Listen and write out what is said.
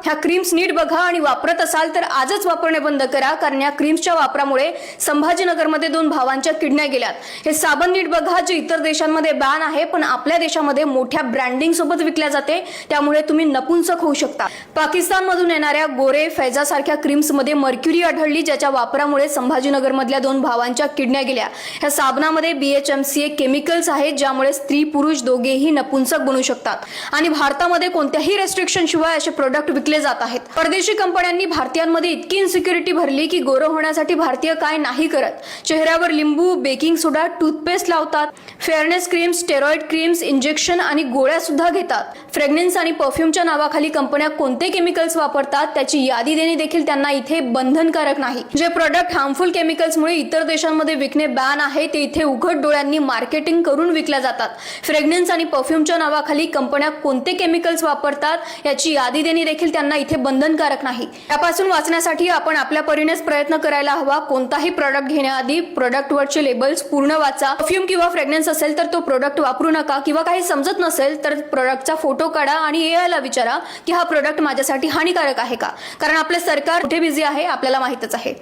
ह्या क्रीम्स नीट बघा आणि वापरत असाल तर आजच वापरणे बंद करा, कारण या क्रीम्सच्या वापरामुळे संभाजीनगरमध्ये 2 भावांच्या किडन्या गेल्यात। हे साबण नीट बघा, जे इतर देशांमध्ये बॅन आहे पण आपल्या देशामध्ये मोठ्या ब्रँडिंग सोबत विकल्या जाते, त्यामुळे तुम्ही नपुंसक होऊ शकता। पाकिस्तानमधून येणाऱ्या गोरे फैजासारख्या क्रीम्समध्ये मर्क्युरी आढळली, ज्याच्या वापरामुळे संभाजीनगरमधल्या 2 भावांच्या किडन्या गेल्या। ह्या साबणामध्ये BHMCA केमिकल्स आहेत, ज्यामुळे स्त्री पुरुष दोघेही नपुंसक बनू शकतात आणि भारतामध्ये कोणत्याही रेस्ट्रिक्शन शिवाय असे प्रोडक्ट विकले जात आहेत। परदेशी कंपन्यांनी भारतीयांमध्ये इतकी इन्सिक्युरिटी भरली की गोरं होण्यासाठी भारतीय काय नाही करत, चेहऱ्यावर लिंबू, बेकिंग सोडा, टूथपेस्ट लावतात, fairness creams, steroid creams, injection आणि गोळ्या सुद्धा घेतात। फ्रेग्रन्स आणि परफ्यूमच्या नावाखाली कंपन्या कोणते केमिकल्स वापरतात त्याची यादी देणे देखील त्यांना इथे बंधनकारक नाही। जे प्रोडक्ट हार्मफुल केमिकल्समुळे इतर देशांमध्ये विकणे बॅन आहे ते इथे उघड डोळ्यांनी मार्केटिंग करून विकल्या जातात। फ्रेग्रन्स आणि परफ्यूमच्या नावाखाली कंपन्या कोणते केमिकल्स वापरतात याची यादी देणे देखील त्यांना इथे बंधनकारक नाही। यापासून वाचण्यासाठी आपण आपल्या परीनेच प्रयत्न करायला हवा। कोणताही प्रोडक्ट घेण्याआधी प्रोडक्टवरचे लेबल्स पूर्ण वाचा। परफ्यूम किंवा फ्रेग्रन्स असेल तर तो प्रोडक्ट वापरू नका, किंवा काही समजत नसेल तर प्रोडक्टचा फोटो काढा आणि AI ला विचारा की हा प्रोडक्ट माझ्यासाठी हानिकारक आहे का, कारण आपले सरकार कुठे बिझी आहे आपल्याला माहितच आहे।